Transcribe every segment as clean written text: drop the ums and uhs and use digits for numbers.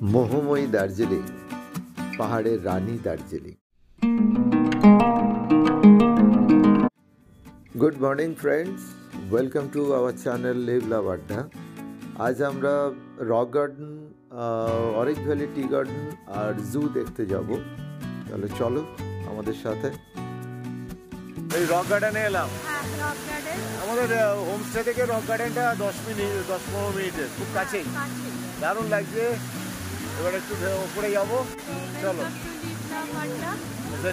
মোহময়ী দার্জিলিং, পাহাড়ের রানী Darjeeling. Good morning friends, welcome to our channel live love Adda. আজ আমরা rock garden, orange valley tea garden আর জু দেখতে যাব। তাহলে চলো আমাদের সাথে। এই রক গার্ডেনে এলাম। আমাদের হোমস্টে থেকে রক গার্ডেনটা 10-15 মিনিটের খুব কাছেই, দারুণ লাগছে। এবার একটু উপরে যাবো, চলো।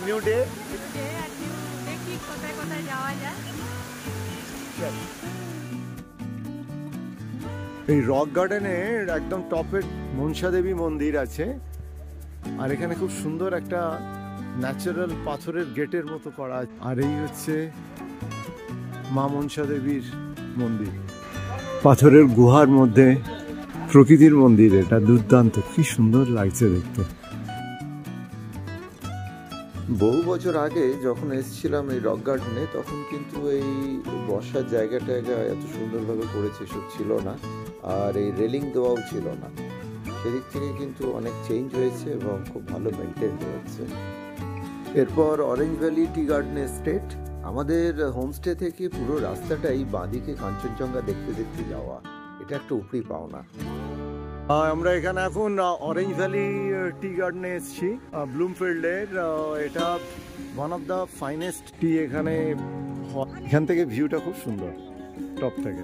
নিউ ডে, এই রক গার্ডেনের একদম টপের মনসা দেবী মন্দির আছে, আর এখানে খুব সুন্দর একটা ন্যাচারাল পাথরের গেটের মতো করা আছে। আর এই হচ্ছে মা মনসা দেবীর মন্দির, পাথরের গুহার মধ্যে প্রকৃতির মন্দির। এটা দুর্দান্ত, কি সুন্দর লাগছে দেখতে। বহু বছর আগে যখন এসেছিলাম এই রক গার্ডেনে, তখন কিন্তু এই বসার জায়গাটা এত সুন্দরভাবে করেছে সব ছিল না, আর এই রেলিং দেওয়াও ছিল না। সেদিক থেকে কিন্তু অনেক চেঞ্জ হয়েছে এবং খুব ভালো মেনটেন হয়েছে। এরপর orange valley tea garden estate. আমাদের হোমস্টে থেকে পুরো রাস্তাটাই বাঁদিকে কাঞ্চনজঙ্ঘা দেখতে দেখতে যাওয়া, এটা একটা উপরি পাওনা। আমরা এখানে এখন অরেঞ্জ ভ্যালি টি গার্ডেনে এসেছি, ব্লুমফিল্ডের। এটা ওয়ান অফ দ্য ফাইনেস্ট টি এখানে। এখান থেকে ভিউটা খুব সুন্দর টপ থেকে।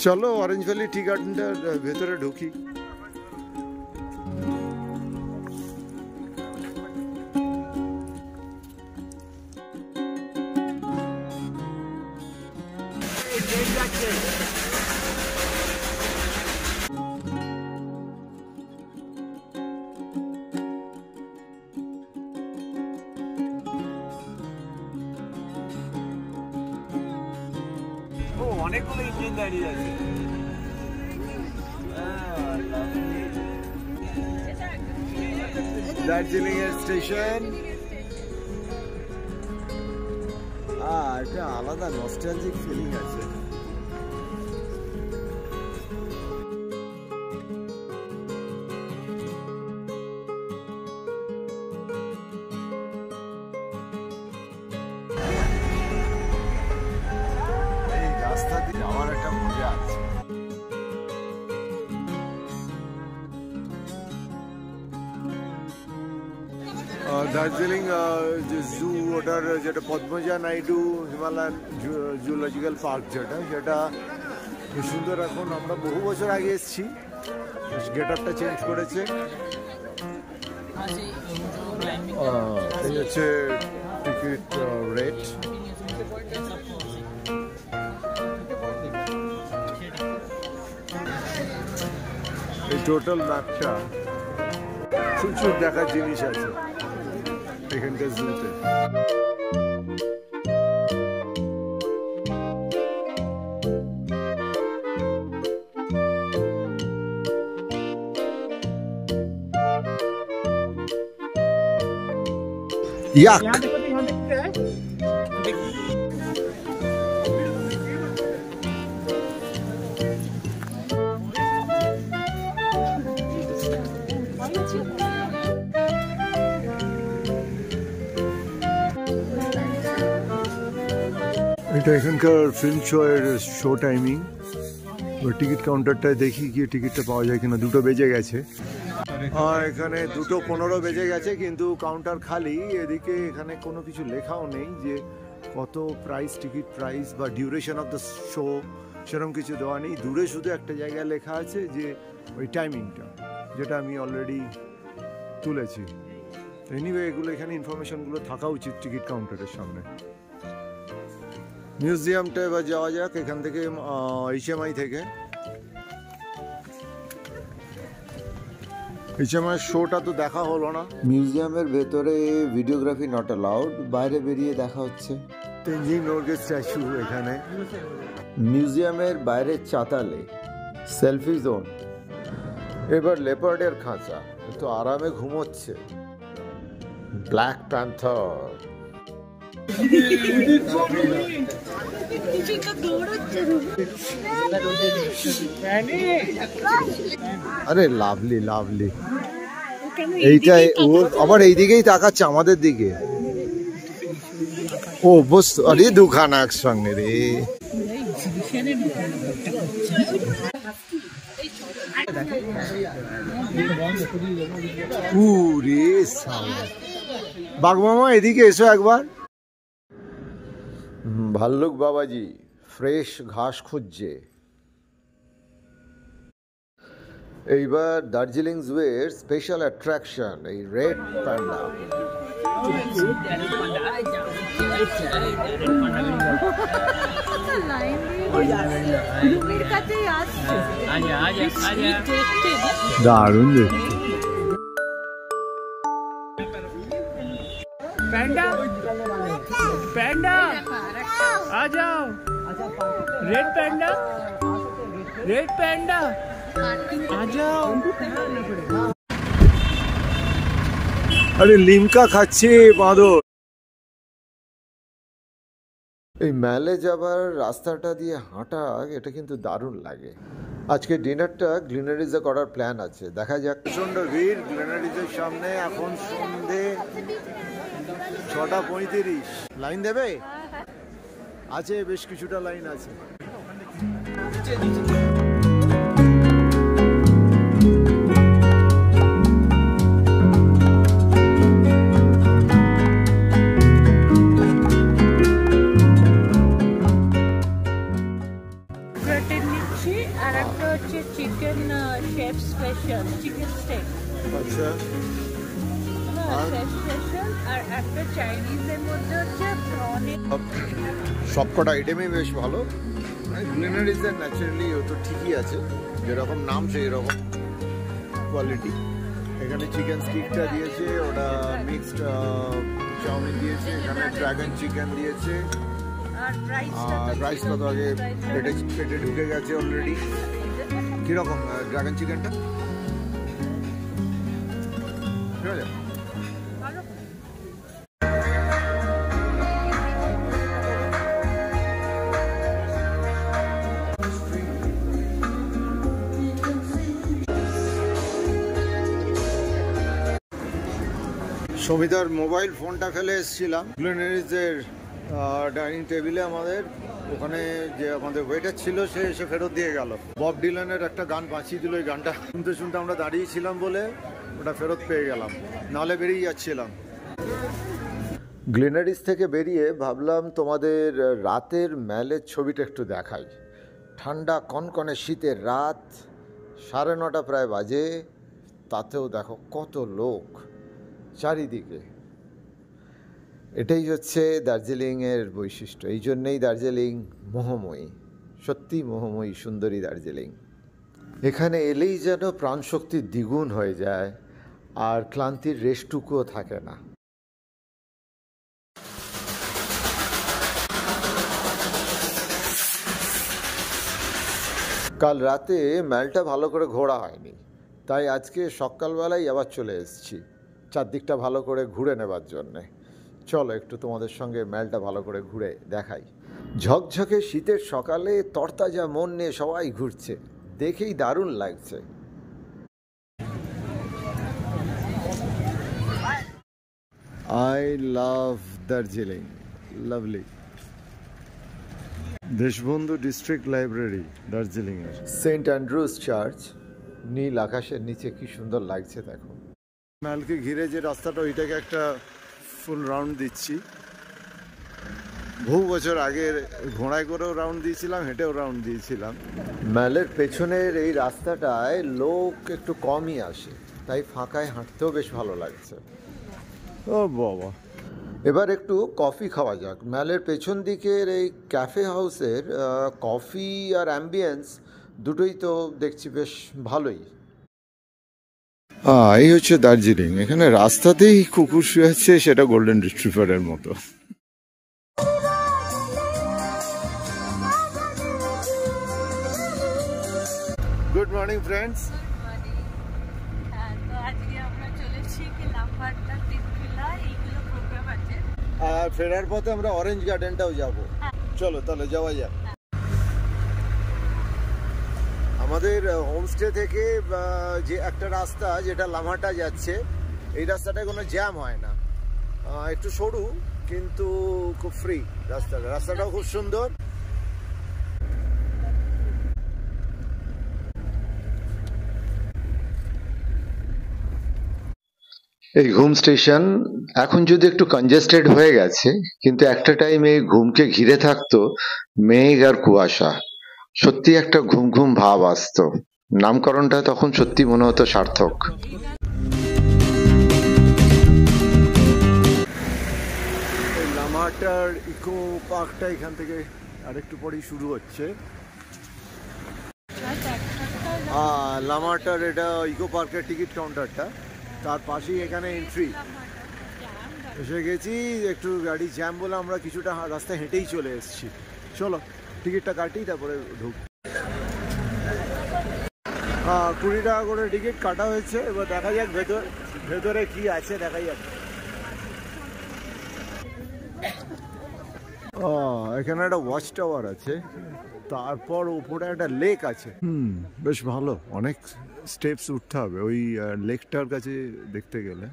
চলো অরেঞ্জ ভ্যালি টি গার্ডেনটার ভেতরে ঢুকি। অনেকগুলো ইঞ্জিন দাঁড়িয়ে আছে। দার্জিলিং এর স্টেশন, একটা আলাদা নস্টালজিক ফিলিং আছে। যাওয়ার একটা মজা আছে। দার্জিলিং জু, ওটার যেটা Padmaja Naidu Himalayan zoological park, সেটা খুব সুন্দর। এখন আমরা বহু বছর আগে এসেছি, গেট আপটা চেঞ্জ করেছে। এই হচ্ছে টিকিট রেট। এই টোটাল ম্যাপটা প্রচুর দেখার জিনিস আছে এখানকার জুতে। ইয়াক, এটা এখানকার ফিল্ম শো এর শো টাইমিং। টিকিট কাউন্টারটায় দেখি গিয়ে টিকিটটা পাওয়া যায় কিনা। 2টো বেজে গেছে, এখানে 2:15 বেজে গেছে, কিন্তু কাউন্টার খালি। এদিকে এখানে কোনো কিছু লেখাও নেই যে কত প্রাইস, টিকিট প্রাইস বা ডিউরেশন অফ দ্য শো, সেরকম কিছু দেওয়া নেই। দূরে শুধু একটা জায়গায় লেখা আছে যে ওই টাইমিংটা, যেটা আমি অলরেডি তুলেছি। এনিওয়ে, এগুলো এখানে ইনফরমেশনগুলো থাকা উচিত টিকিট কাউন্টারের সামনে। মিউজিয়ামটা এবার যাওয়া যাক এখান থেকে, HMI থেকে। HMI শোটা তো দেখা হলো না। মিউজিয়ামের ভেতরে ভিডিওগ্রাফি নট অ্যালাউড, বাইরে বেরিয়ে দেখা হচ্ছে। তেনজিং নোরগে স্ট্যাচু এখানে। মিউজিয়ামের বাইরে চাতালে সেলফি জোন। এবার লেপার্ডের খাঁচা, তো আরামে ঘুমোচ্ছে। Black panther. আরে লাভলি লাভলি, এইটাই ও আবার এইদিকেই তাকাচ্ছে আমাদের দিকে। ও বস্তু, আরে দুখানা একসঙ্গে রে। বাঘমামা এদিকে এসো একবার। ভাল্লুক বাবাজি ফ্রেশ ঘাস খুঁজছে। এইবার দার্জিলিং জুয়ের স্পেশাল অ্যাট্রাকশন এই রেড প্যান্ডা। দারুণ দেখতে। पैंडा पैंडा आ जाओ, रेड पैंडा रेड पैंडा आ जाओ। আরে লিমকা খাচ্ছে বাঁদর। এই ম্যালে যাবার রাস্তাটা দিয়ে হাঁটা এটা কিন্তু দারুণ লাগে। আজকে ডিনারটা গ্লিনারিজে করার প্ল্যান আছে, দেখা যাক। প্রচন্ড ভিড় গ্লেনারিজের সামনে। এখন সন্ধে 6:35। লাইন দেবে? আছে, বেশ কিছুটা লাইন আছে। আর একটা হচ্ছে chicken chef special chicken stake. আচ্ছা, শেফ স্পেশাল। আর একটা চাইনিজের মধ্যে হচ্ছে প্রনের। সবকটা আইটেমই বেশ ভালো। গ্লিনারিজের ন্যাচারালি ও তো ঠিকই আছে, যেরকম নাম সেই রকম কোয়ালিটি। এখানে চিকেন স্টিকটা দিয়েছে, ওটা মিক্সড চাউমিন দিয়েছে, এখানে ড্রাগন চিকেন দিয়েছে। আর রাইসটা তো আগে পেটে ঢুকে গেছে অলরেডি। কিরকম ড্রাগন চিকেনটা? ঠিক আছে। সমিতার মোবাইল ফোনটা ফেলে এসেছিলাম গ্লেনারিজের ডাইনিং টেবিলে আমাদের। ওখানে যে আমাদের ওয়েটার ছিল সে এসে ফেরত দিয়ে গেল। বব ডিলানের একটা গান বাঁচিয়ে দিল, ওই গানটা শুনতে শুনতে আমরা দাঁড়িয়েছিলাম বলে ওটা ফেরত পেয়ে গেলাম, নাহলে বেরিয়ে যাচ্ছিলাম। গ্লিনারিজ থেকে বেরিয়ে ভাবলাম তোমাদের রাতের ম্যালের ছবিটা একটু দেখাই। ঠান্ডা কনকনে শীতের রাত, 9:30 প্রায় বাজে, তাতেও দেখো কত লোক চারিদিকে। এটাই হচ্ছে দার্জিলিংয়ের বৈশিষ্ট্য। এই জন্যেই দার্জিলিং মোহময়ী, সত্যি মোহময়ী, সুন্দরী দার্জিলিং। এখানে এলেই যেন প্রাণশক্তি দ্বিগুণ হয়ে যায়, আর ক্লান্তির রেশটুকুও থাকে না। কাল রাতে ম্যালটা ভালো করে ঘোরা হয়নি, তাই আজকে সকালবেলায় আবার চলে এসেছি চারদিকটা ভালো করে ঘুরে নেবার জন্যে। চলো একটু তোমাদের সঙ্গে ম্যালটা ভালো করে ঘুরে দেখাই। ঝকঝকে শীতের সকালে তরতাজা মন নিয়ে সবাই ঘুরছে, দেখেই দারুণ লাগছে। I love Darjeeling, lovely. Deshbandhu district library Darjeeling এর। সেন্ট অ্যান্ড্রুজ চার্চ, নীল আকাশের নিচে কি সুন্দর লাগছে দেখো। ম্যালকে ঘিরে যে রাস্তাটা, ওইটাকে একটা ফুল রাউন্ড দিচ্ছি। বহু বছর আগে ঘোড়ায় করেও রাউন্ড দিয়েছিলাম, হেঁটেও রাউন্ড দিয়েছিলাম। ম্যালের পেছনের এই রাস্তাটায় লোক একটু কমই আসে, তাই ফাঁকায় হাঁটতেও বেশ ভালো লাগছে। ও বাবা, এবার একটু কফি খাওয়া যাক। ম্যালের পেছন দিকের এই ক্যাফে হাউসের কফি আর অ্যাম্বিয়েন্স দুটোই তো দেখছি বেশ ভালোই। এই হচ্ছে দার্জিলিং। এখানে রাস্তাতেই কুকুর শুয়ে আছে, সেটা গোল্ডেন রিট্রিভারের মতো। Good morning friends. তো আজকে আমরা চলেছি কি লাফার্ডা তিনকিলা, এইগুলো প্রোগ্রাম আছে। আর ফেরার পথে আমরা অরেঞ্জ গার্ডেনটাও যাব। চলো তাহলে যাওয়া যাক। আমাদের হোমস্টে থেকে যে একটা রাস্তা যেটা লামাটা যাচ্ছে, এই রাস্তাটায় কোনো জ্যাম হয় না, একটু সরু কিন্তু খুব ফ্রি রাস্তাটাও খুব সুন্দর। এই ঘুম স্টেশন এখন যদি একটু কনজেস্টেড হয়ে গেছে, কিন্তু একটা টাইমে ঘুমকে ঘিরে থাকতো মেঘ আর কুয়াশা, সত্যি একটা ঘুম ঘুম ভাব আসতো। নামকরণটা তখন সত্যি মনে হতো সার্থক। লামাটার ইকো পার্কটা এখান থেকে আরেকটু পরেই শুরু হচ্ছে। লামাটার এটা ইকো পার্কের টিকিট কাউন্টারটা, তার পাশেই এখানে এন্ট্রি। এসে গেছি, একটু গাড়ি জ্যাম বলে আমরা কিছুটা রাস্তা হেঁটেই চলে এসেছি। চলো টিকিটটা কাটি তারপরে ঢুক। 20 টাকা করে টিকিট কাটা হয়েছে। এবার দেখা যাক ভেতরে কি আছে, দেখা যাক। এখানে একটা ওয়াচ টাওয়ার আছে, তারপর উপরে একটা লেক আছে। বেশ ভালো, অনেক স্টেপস উঠতে হবে ওই লেকটার কাছে দেখতে গেলে।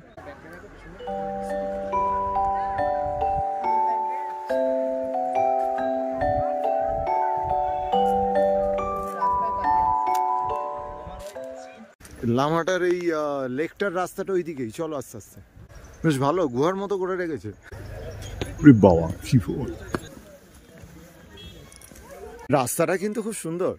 লামাটার এই লেকটার রাস্তাটা ওই দিকেই। চলো আস্তে আস্তে। বেশ ভালো, গুহার মতো করে রেখেছে। বাবা কি রাস্তাটা কিন্তু খুব সুন্দর।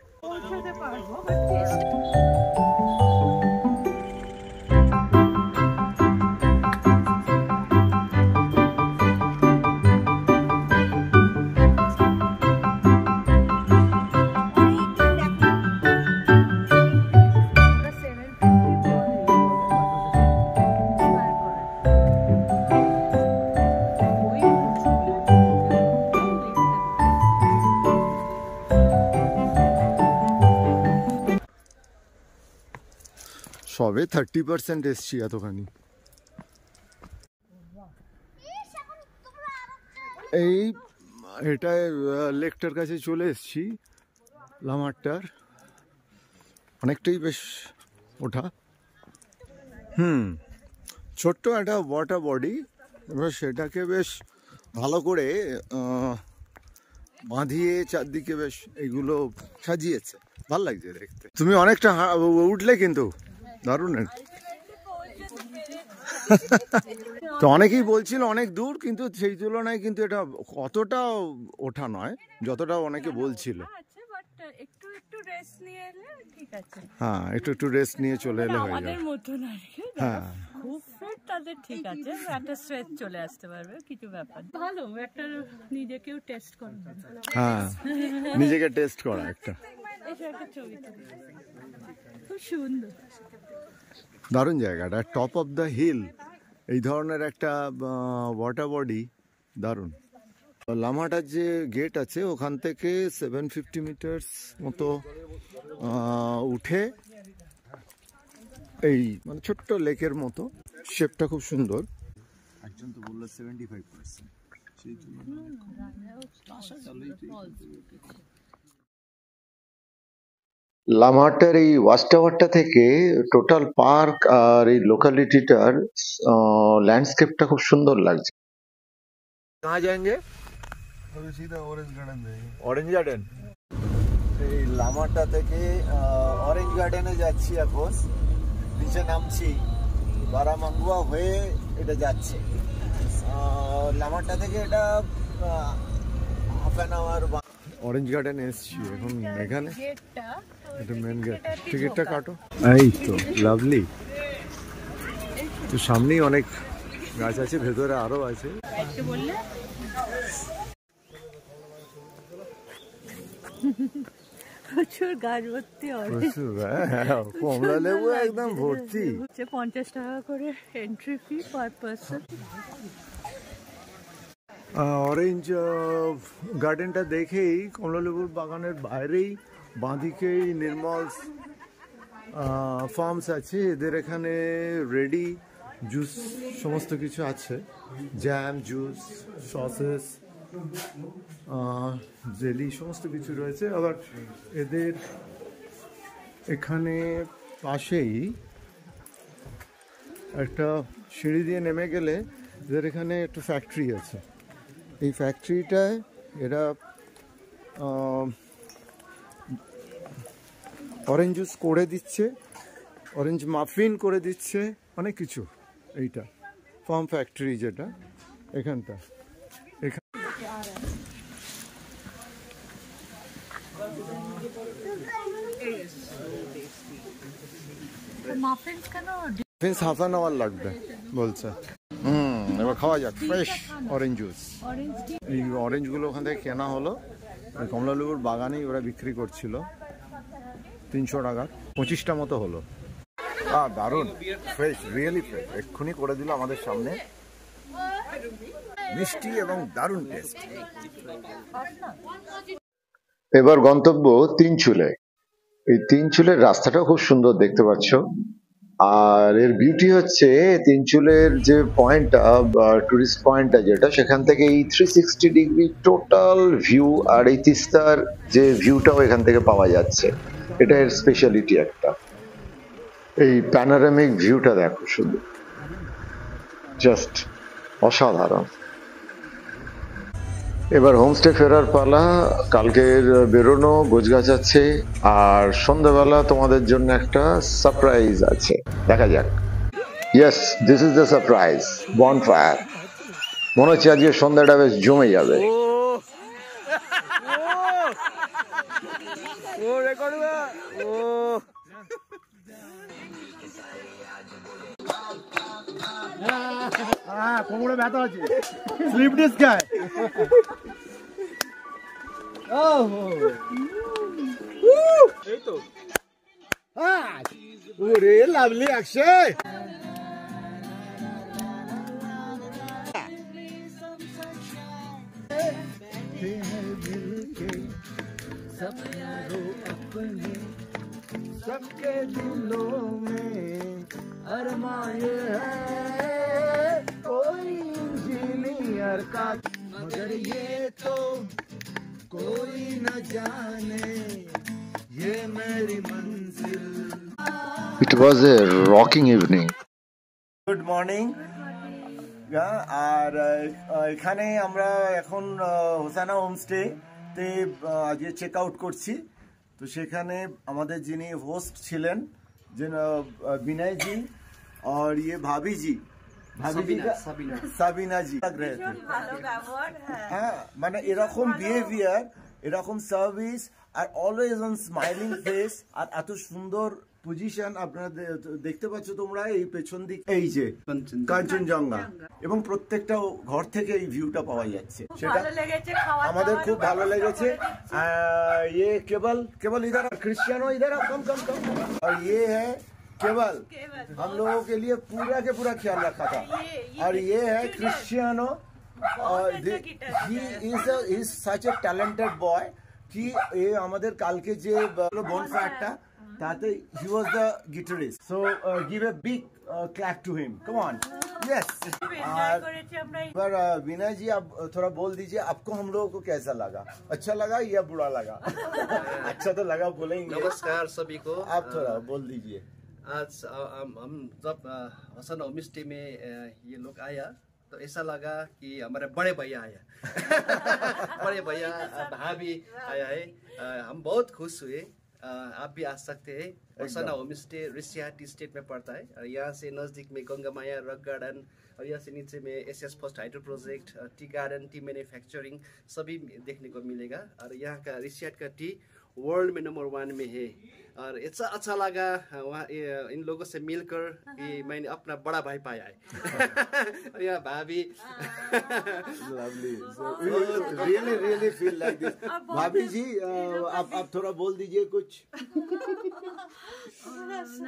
সবে 30% এসছি এতখানি। এটা লেকটার কাছে চলে এসছি। লামারটার অনেকটাই বেশ ওঠা। ছোট্ট একটা ওয়াটার বডি, এবার সেটাকে বেশ ভালো করে বাঁধিয়ে চারদিকে বেশ এইগুলো সাজিয়েছে, ভাল লাগছে দেখতে। তুমি অনেকটা উঠলে কিন্তু দারুণ। তো অনেকেই বলছিল অনেক দূর, কিন্তু সেই তুলনায় কিন্তু এটা অতটা ওঠা নয় যতটা অনেকে বলছিল। হ্যাঁ, একটু রেস্ট নিয়ে চলে এলে হয়ে যাবে। হ্যাঁ, খুব ফিট তাদের ঠিক আছে, একটা স্ট্রেচ চলে আসতে পারবে, কিছু ব্যাপার। ভালো একটা নিজেকেও টেস্ট করা। হ্যাঁ, নিজেকে টেস্ট করা একটা। খুব সুন্দর, দারুণ জায়গাটা, টপ অফ দ্য হিল, এই ধরনের একটা ওয়াটার বডি, দারুণ। লামাটার যে গেট আছে ওখান থেকে 750 মিটার্স মতো উঠে এই মানে ছোট্ট লেকের মতো, শেপটা খুব সুন্দর। একজন তো বললো 75%, সেই জন্য লামাটার এই ওয়াচ টাওয়ারটা থেকে টোটাল পার্ক আর এই লোকালিটিটার ল্যান্ডস্কেপটা খুব সুন্দর লাগছে। कहाँ जाएंगे? सीधा ऑरेंज गार्डन जाएंगे। Orange garden. এই লামাটা থেকে অরেঞ্জ গার্ডেনে যাচ্ছি এখন, নিচে নামছি, বারামাঙ্গুয়া হয়ে এটা যাচ্ছে। লামাটা থেকে এটা হাফ অ্যান আওয়ার। অরেঞ্জ গার্ডেনে এসছি এখন, এখানে এটা মেন গেট। টিকিটটা কাটো। এই তো লাভলি, তো সামনেই অনেক গাছ আছে, ভেতরে আরো আছে। প্রচুর গাছ ভর্তি, কমলা লেবু একদম ভর্তি। 50 টাকা করে entry fee per person. Orange গার্ডেনটা দেখেই কমলালেবুর বাগানের বাইরেই বাঁদিকেই নির্মল ফার্মস আছে। এদের এখানে রেডি জুস সমস্ত কিছু আছে, জ্যাম, জুস, সসেস, জেলি সমস্ত কিছু রয়েছে। আবার এদের এখানে পাশেই একটা সিঁড়ি দিয়ে নেমে গেলে এদের এখানে একটা ফ্যাক্টরি আছে। এই ফ্যাক্টরিটায় এরা অরেঞ্জ জুস করে দিচ্ছে, অরেঞ্জ মাফিন করে দিচ্ছে, অনেক কিছু। এইটা ফার্ম ফ্যাক্টরি যেটা এখানটা, মাফিন্স হাফ অ্যান আওয়ার লাগবে বলছে। এবার খাওয়া যাক ফ্রেশ অরেঞ্জ জুস। এই অরেঞ্জগুলো ওখান থেকে কেনা হলো, কমলালেবুর বাগানেই ওরা বিক্রি করছিল 300 টাকা, 25টা মতো হলো। দারুণ ফ্রেশ, রিয়েলি ফ্রেশ, এক্ষুনি করে দিল আমাদের সামনে, মিষ্টি এবং দারুণ টেস্ট। এবার গন্তব্য তিনচুলে। এই তিনচুলের রাস্তাটাও খুব সুন্দর দেখতে পাচ্ছ। আর এর বিউটি হচ্ছে তিনচুলের যে পয়েন্টটা, টুরিস্ট পয়েন্টটা যেটা, সেখান থেকে এই 360 ডিগ্রি টোটাল ভিউ, আর এই তিস্তার যে ভিউটাও এখান থেকে পাওয়া যাচ্ছে। এটা এর স্পেশালিটি একটা। এই প্যানোরামিক ভিউটা দেখো শুধু, জাস্ট অসাধারণ। এবার হোমস্টে ফেরার পালা, কালকের বেরোনো গোছগাছ আছে, আর সন্ধ্যাবেলা তোমাদের জন্য একটা সারপ্রাইজ আছে, দেখা যাক। Yes, this is the surprise, bonfire. মনে হচ্ছে আজকে সন্ধ্যাটা বেশ জমে যাবে। কোমরে ব্যথা আছে, স্লিপ ডিস্ক গায়। ওরে লাভলি অক্ষয়, सबके दिलों में अरमान है कोई इंजीनियर का, मगर ये तो कोई न जाने ये मेरी मंजिल। It was a rocking evening. Good morning. আর এখানে আমরা এখন হোসানা হোমস্টেতে আজকে চেক আউট করছি। তো সেখানে আমাদের যিনি হোস্ট ছিলেন, যে বিনয় জি और ये भाभी जी সাবিনা জি लग रहे थे। হ্যাঁ, মানে এরকম বিহেভিয়ার, এরকম সার্ভিস, আর অলওয়েজ অন স্মাইলিং ফেস, আর এত সুন্দর পজিশন আপনারা দেখতে পাচ্ছ তোমরা এই পেছন দিক, এই যে কাঞ্চনজঙ্ঘা, এবং প্রত্যেকটা ঘর থেকে এই ভিউটা পাওয়া যাচ্ছে। সেটা আমাদের খুব ভালো লেগেছে। ये केवल इधर क्रिश्चियनो इधर कम और ये है केवल, हम लोगों के लिए पूरा के पूरा ख्याल रखा था। और ये है Cristiano, he is such a talented boy कि ये আমাদের কালকে যে বনফায়ারটা, তাতে he was the guitarist, so give a big clap to him, come on, yes। पर विनय जी, आप थोड़ा बोल दीजिए, आपको हम लोगों को कैसा लगा, अच्छा लगा या बुरा लगा? अच्छा तो लगा बोलेंगे। नमस्कार सभी को। आप थोड़ा बोल दीजिए। आज हम जब होसाना होमस्टे में ये लोग आया तो ऐसा लगा कि हमारे बड़े भैया आया बड़े भैया भाभी आया है। हम बहुत खुश हुए। आप भी आ सकते हैं। होसाना होमस्टे रिसिया टी स्टेट में पड़ता है, और यहाँ से नज़दीक में गंगा माया रॉक गार्डन, और यहाँ से नीचे में SS first hydro project, tea garden, T manufacturing सभी देखने को मिलेगा। और यहाँ का रिसिया का टी वर्ल्ड में नंबर 1 में है। और इतना अच्छा लगा वहाँ इन लोगों से मिलकर कि मैंने अपना बड़ा भाई पाया है। और यहाँ भाभी lovely, really feel like this. भाभी जी, आप थोड़ा बोल दीजिए कुछ।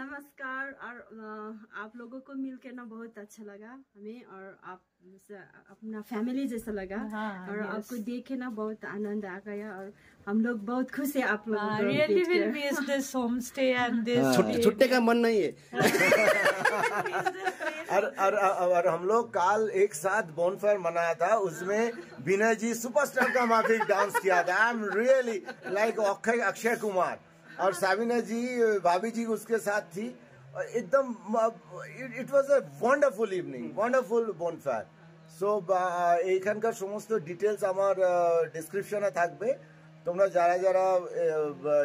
नमस्कार। और आप लोगों को मिलकर ना बहुत अच्छा लगा हमें, और आप अपना फैमिली जैसा लगा। और आपको देखे ना बहुत आनंद आ गया, और हम लोग बहुत खुश है आप लोग। Really will miss this homestay and this. छुट्टे का मन नहीं है। और हम लोग काल एक साथ बोनफायर मनाया था, उसमें विनय जी सुपरस्टार का माफिक डांस किया था। I am really like Akshay Kumar, और साबिना जी भाभी जी उसके साथ थी। एकदम it was a wonderful evening, wonderful bonfire. So এইখানকার সমস্ত ডিটেলস আমার ডেসক্রিপশনে থাকবে, তোমরা যারা যারা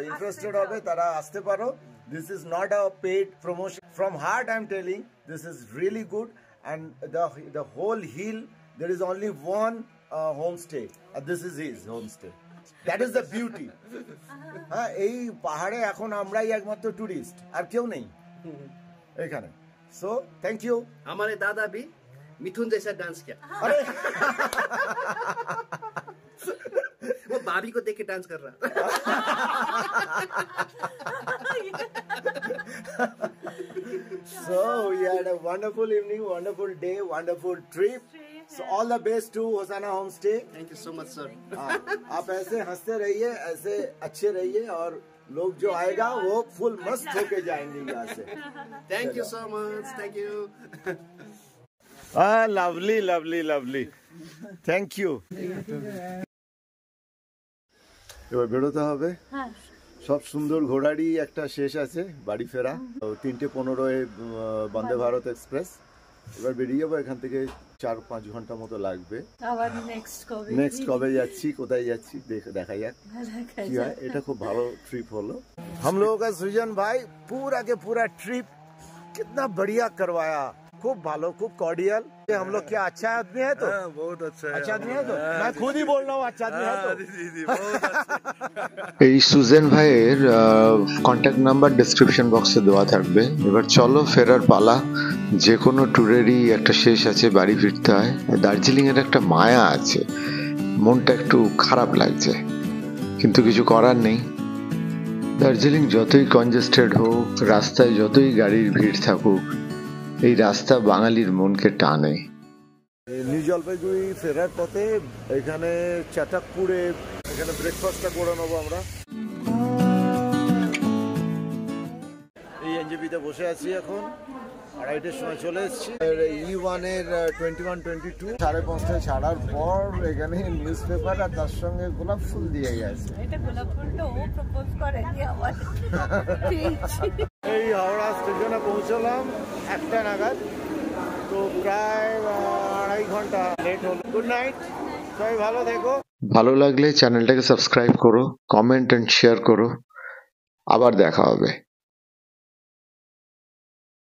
ইন্টারেস্টেড হবে তারা আসতে পারো। This is not a paid promotion, from heart I am telling this is really good. And the whole hill there is only one homestay, and this is his homestay. That is the beauty. হ্যাঁ, এই পাহাড়ে এখন আমরাই একমাত্র tourist, আর কেউ নেই এখানে। So thank you. हमारे दादा भी मिथुन जैसा डांस किया। अरे वो भाभी को देख के डांस कर रहा। So we had a wonderful evening, wonderful day, wonderful trip. So all the best to Hosanna Homestay. Thank you so much, sir. आप ऐसे हंसते रहिए, ऐसे अच्छे रहिए, और लोग जो आएगा वो फुल मस्त होके जाएंगे यहाँ से। Thank you so much. Thank you. Lovely lovely lovely, thank you. এবার বেরোতে হবে। সব সুন্দর ঘোরারই একটা শেষ আছে, বাড়ি ফেরা। 3:15 বন্দে ভারত এক্সপ্রেস। এবার বেরিয়ে যাবো এখান থেকে, 4-5 ঘন্টা মতো লাগবে। আবার নেক্সট কবে যাচ্ছি, কোথায় যাচ্ছি দেখা যাক কি হয়। এটা খুব ভালো ট্রিপ হলো। हम लोगों का सृजन भाई पूरा के पूरा ट्रिप कितना बढ़िया करवाया, खूब भालो, खूब कॉर्डियल। हम लोग क्या अच्छा आदमी है? तो बहुत अच्छा है। अच्छा आदमी है तो मैं खुद ही बोल रहा हूँ अच्छा आदमी है तो। এই সুজেন ভাইয়ের কন্ট্যাক্ট নাম্বার ডেসক্রিপশন বক্সে দেওয়া থাকবে। এবার চলো ফেরার পালা। যে কোনো ট্যুরেরই একটা শেষ আছে, বাড়ি ফিরতে হয়। দার্জিলিং এর একটা মায়া আছে, মনটা একটু খারাপ লাগছে, কিন্তু কিছু করার নেই। দার্জিলিং যতই কনজেস্টেড হোক, রাস্তায় যতই গাড়ির ভিড় থাকুক, এই রাস্তা বাঙালির মনকে টানে। নিউ জলপাইগুড়ি ফেরার পথে এখানে চাটাকপুরে এখানে ব্রেকফাস্টটা করে নেবো আমরা। এই এনজেপিতে বসে আছি এখন, 2:30-এর সময় চলে এসেছি। E1 এর 21-22 5:30টায় ছাড়ার পর এখানে নিউজ পেপার আর তার সঙ্গে গোলাপ ফুল দিয়ে গেছে। এটা গোলাপ ফুলটা ও প্রপোজ করে যে আমার এই হাওড়া স্টেশনে পৌঁছলাম 1টা নাগাদ, তো প্রায় 2.5 ঘন্টা লেট হলো। গুড নাইট, সবাই ভালো থেকো। ভালো লাগলে চ্যানেলটাকে সাবস্ক্রাইব করো, কমেন্ট এন্ড শেয়ার করো। আবার দেখা হবে।